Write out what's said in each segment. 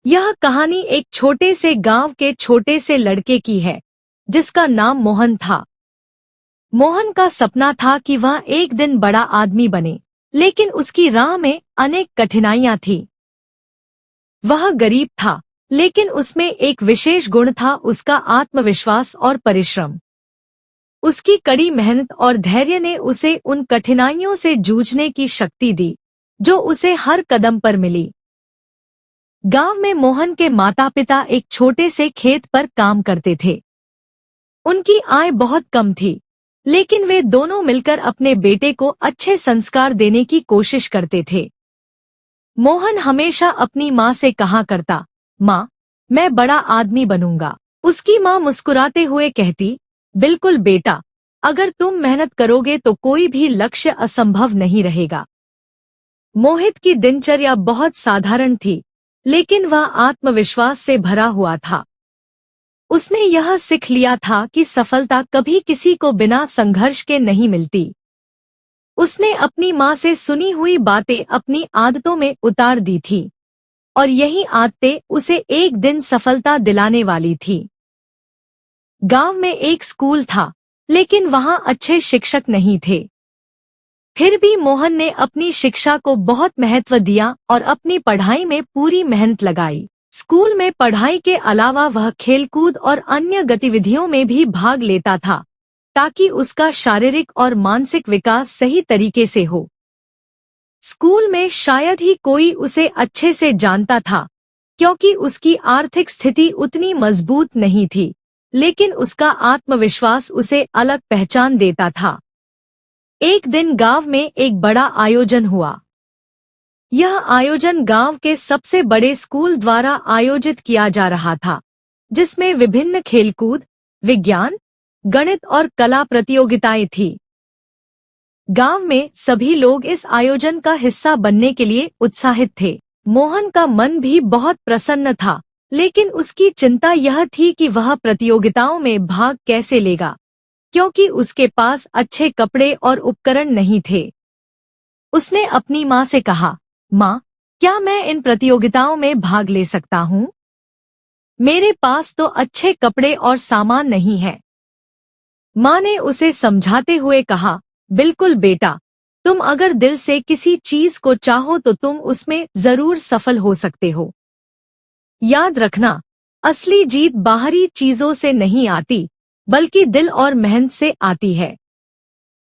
यह कहानी एक छोटे से गांव के छोटे से लड़के की है जिसका नाम मोहन था। मोहन का सपना था कि वह एक दिन बड़ा आदमी बने, लेकिन उसकी राह में अनेक कठिनाइयां थी। वह गरीब था, लेकिन उसमें एक विशेष गुण था, उसका आत्मविश्वास और परिश्रम। उसकी कड़ी मेहनत और धैर्य ने उसे उन कठिनाइयों से जूझने की शक्ति दी जो उसे हर कदम पर मिली। गांव में मोहन के माता पिता एक छोटे से खेत पर काम करते थे। उनकी आय बहुत कम थी, लेकिन वे दोनों मिलकर अपने बेटे को अच्छे संस्कार देने की कोशिश करते थे। मोहन हमेशा अपनी माँ से कहा करता, माँ, मैं बड़ा आदमी बनूंगा। उसकी माँ मुस्कुराते हुए कहती, बिल्कुल बेटा, अगर तुम मेहनत करोगे तो कोई भी लक्ष्य असंभव नहीं रहेगा। मोहित की दिनचर्या बहुत साधारण थी, लेकिन वह आत्मविश्वास से भरा हुआ था। उसने यह सीख लिया था कि सफलता कभी किसी को बिना संघर्ष के नहीं मिलती। उसने अपनी माँ से सुनी हुई बातें अपनी आदतों में उतार दी थी, और यही आदतें उसे एक दिन सफलता दिलाने वाली थी। गांव में एक स्कूल था, लेकिन वहां अच्छे शिक्षक नहीं थे। फिर भी मोहन ने अपनी शिक्षा को बहुत महत्व दिया और अपनी पढ़ाई में पूरी मेहनत लगाई। स्कूल में पढ़ाई के अलावा वह खेलकूद और अन्य गतिविधियों में भी भाग लेता था, ताकि उसका शारीरिक और मानसिक विकास सही तरीके से हो। स्कूल में शायद ही कोई उसे अच्छे से जानता था, क्योंकि उसकी आर्थिक स्थिति उतनी मजबूत नहीं थी, लेकिन उसका आत्मविश्वास उसे अलग पहचान देता था। एक दिन गांव में एक बड़ा आयोजन हुआ। यह आयोजन गांव के सबसे बड़े स्कूल द्वारा आयोजित किया जा रहा था, जिसमें विभिन्न खेलकूद, विज्ञान, गणित और कला प्रतियोगिताएं थी। गांव में सभी लोग इस आयोजन का हिस्सा बनने के लिए उत्साहित थे। मोहन का मन भी बहुत प्रसन्न था, लेकिन उसकी चिंता यह थी कि वह प्रतियोगिताओं में भाग कैसे लेगा, क्योंकि उसके पास अच्छे कपड़े और उपकरण नहीं थे। उसने अपनी माँ से कहा, माँ, क्या मैं इन प्रतियोगिताओं में भाग ले सकता हूँ? मेरे पास तो अच्छे कपड़े और सामान नहीं है। माँ ने उसे समझाते हुए कहा, बिल्कुल बेटा, तुम अगर दिल से किसी चीज को चाहो तो तुम उसमें जरूर सफल हो सकते हो। याद रखना, असली जीत बाहरी चीजों से नहीं आती, बल्कि दिल और मेहनत से आती है।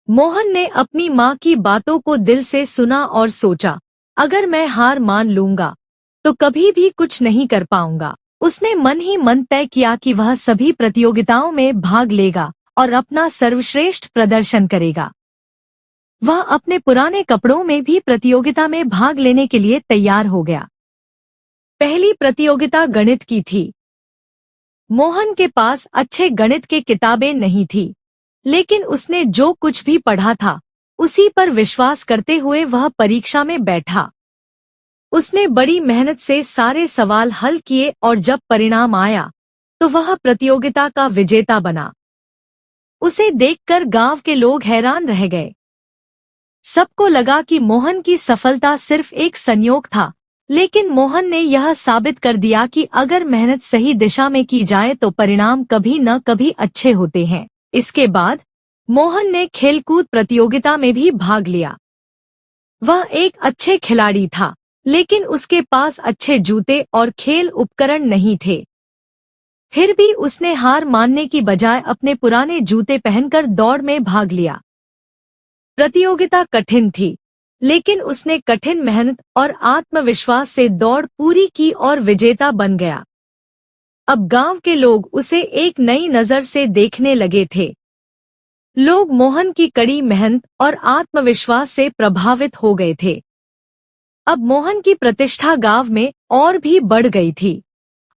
मोहन ने अपनी माँ की बातों को दिल से सुना और सोचा, अगर मैं हार मान लूंगा तो कभी भी कुछ नहीं कर पाऊंगा। उसने मन ही मन तय किया कि वह सभी प्रतियोगिताओं में भाग लेगा और अपना सर्वश्रेष्ठ प्रदर्शन करेगा। वह अपने पुराने कपड़ों में भी प्रतियोगिता में भाग लेने के लिए तैयार हो गया। पहली प्रतियोगिता गणित की थी। मोहन के पास अच्छे गणित की किताबें नहीं थी, लेकिन उसने जो कुछ भी पढ़ा था उसी पर विश्वास करते हुए वह परीक्षा में बैठा। उसने बड़ी मेहनत से सारे सवाल हल किए और जब परिणाम आया तो वह प्रतियोगिता का विजेता बना। उसे देखकर गांव के लोग हैरान रह गए। सबको लगा कि मोहन की सफलता सिर्फ एक संयोग था, लेकिन मोहन ने यह साबित कर दिया कि अगर मेहनत सही दिशा में की जाए तो परिणाम कभी न कभी अच्छे होते हैं। इसके बाद मोहन ने खेलकूद प्रतियोगिता में भी भाग लिया। वह एक अच्छे खिलाड़ी था, लेकिन उसके पास अच्छे जूते और खेल उपकरण नहीं थे। फिर भी उसने हार मानने की बजाय अपने पुराने जूते पहनकर दौड़ में भाग लिया। प्रतियोगिता कठिन थी, लेकिन उसने कठिन मेहनत और आत्मविश्वास से दौड़ पूरी की और विजेता बन गया। अब गांव के लोग उसे एक नई नजर से देखने लगे थे। लोग मोहन की कड़ी मेहनत और आत्मविश्वास से प्रभावित हो गए थे। अब मोहन की प्रतिष्ठा गांव में और भी बढ़ गई थी,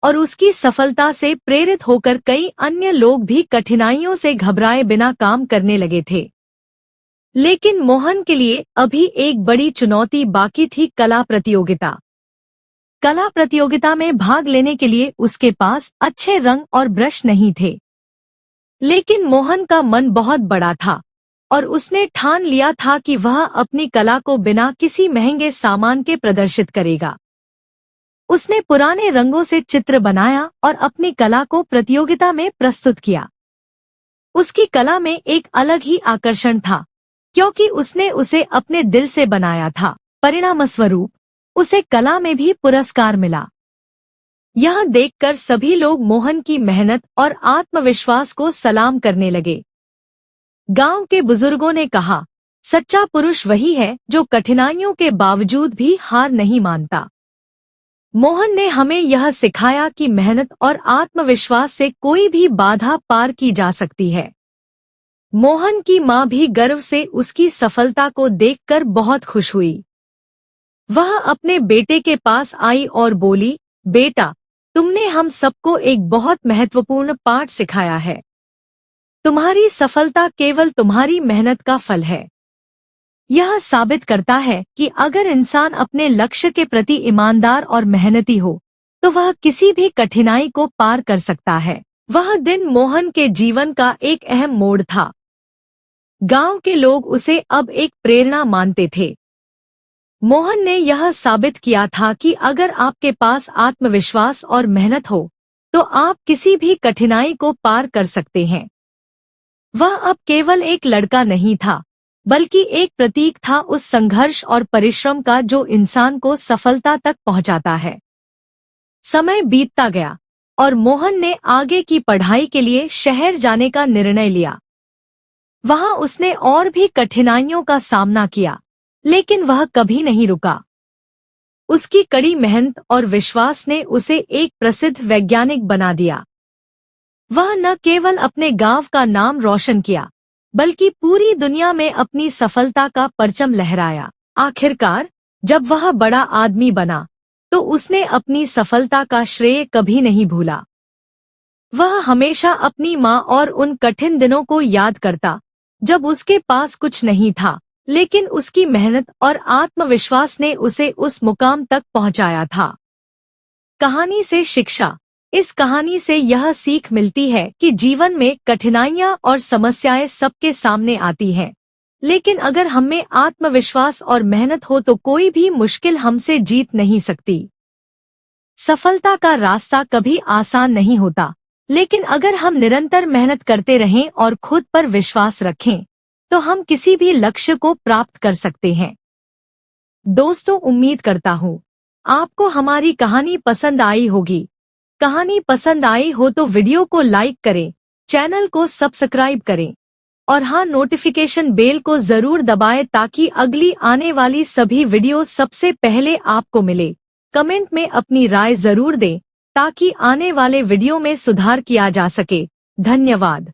और उसकी सफलता से प्रेरित होकर कई अन्य लोग भी कठिनाइयों से घबराए बिना काम करने लगे थे। लेकिन मोहन के लिए अभी एक बड़ी चुनौती बाकी थी, कला प्रतियोगिता। कला प्रतियोगिता में भाग लेने के लिए उसके पास अच्छे रंग और ब्रश नहीं थे। लेकिन मोहन का मन बहुत बड़ा था और उसने ठान लिया था कि वह अपनी कला को बिना किसी महंगे सामान के प्रदर्शित करेगा। उसने पुराने रंगों से चित्र बनाया और अपनी कला को प्रतियोगिता में प्रस्तुत किया। उसकी कला में एक अलग ही आकर्षण था, क्योंकि उसने उसे अपने दिल से बनाया था। परिणामस्वरूप उसे कला में भी पुरस्कार मिला। यह देखकर सभी लोग मोहन की मेहनत और आत्मविश्वास को सलाम करने लगे। गांव के बुजुर्गों ने कहा, सच्चा पुरुष वही है जो कठिनाइयों के बावजूद भी हार नहीं मानता। मोहन ने हमें यह सिखाया कि मेहनत और आत्मविश्वास से कोई भी बाधा पार की जा सकती है। मोहन की मां भी गर्व से उसकी सफलता को देखकर बहुत खुश हुई। वह अपने बेटे के पास आई और बोली, बेटा, तुमने हम सबको एक बहुत महत्वपूर्ण पाठ सिखाया है। तुम्हारी सफलता केवल तुम्हारी मेहनत का फल है। यह साबित करता है कि अगर इंसान अपने लक्ष्य के प्रति ईमानदार और मेहनती हो, तो वह किसी भी कठिनाई को पार कर सकता है। वह दिन मोहन के जीवन का एक अहम मोड़ था। गांव के लोग उसे अब एक प्रेरणा मानते थे। मोहन ने यह साबित किया था कि अगर आपके पास आत्मविश्वास और मेहनत हो, तो आप किसी भी कठिनाई को पार कर सकते हैं। वह अब केवल एक लड़का नहीं था, बल्कि एक प्रतीक था उस संघर्ष और परिश्रम का जो इंसान को सफलता तक पहुंचाता है। समय बीतता गया और मोहन ने आगे की पढ़ाई के लिए शहर जाने का निर्णय लिया। वहां उसने और भी कठिनाइयों का सामना किया, लेकिन वह कभी नहीं रुका। उसकी कड़ी मेहनत और विश्वास ने उसे एक प्रसिद्ध वैज्ञानिक बना दिया। वह न केवल अपने गांव का नाम रोशन किया, बल्कि पूरी दुनिया में अपनी सफलता का परचम लहराया। आखिरकार जब वह बड़ा आदमी बना, तो उसने अपनी सफलता का श्रेय कभी नहीं भूला। वह हमेशा अपनी मां और उन कठिन दिनों को याद करता, जब उसके पास कुछ नहीं था, लेकिन उसकी मेहनत और आत्मविश्वास ने उसे उस मुकाम तक पहुंचाया था। कहानी से शिक्षा। इस कहानी से यह सीख मिलती है कि जीवन में कठिनाइयां और समस्याएं सबके सामने आती हैं, लेकिन अगर हमें आत्मविश्वास और मेहनत हो तो कोई भी मुश्किल हमसे जीत नहीं सकती। सफलता का रास्ता कभी आसान नहीं होता, लेकिन अगर हम निरंतर मेहनत करते रहें और खुद पर विश्वास रखें, तो हम किसी भी लक्ष्य को प्राप्त कर सकते हैं। दोस्तों, उम्मीद करता हूँ आपको हमारी कहानी पसंद आई होगी। कहानी पसंद आई हो तो वीडियो को लाइक करें, चैनल को सब्सक्राइब करें और हाँ, नोटिफिकेशन बेल को जरूर दबाएं ताकि अगली आने वाली सभी वीडियो सबसे पहले आपको मिले। कमेंट में अपनी राय जरूर दें ताकि आने वाले वीडियो में सुधार किया जा सके। धन्यवाद।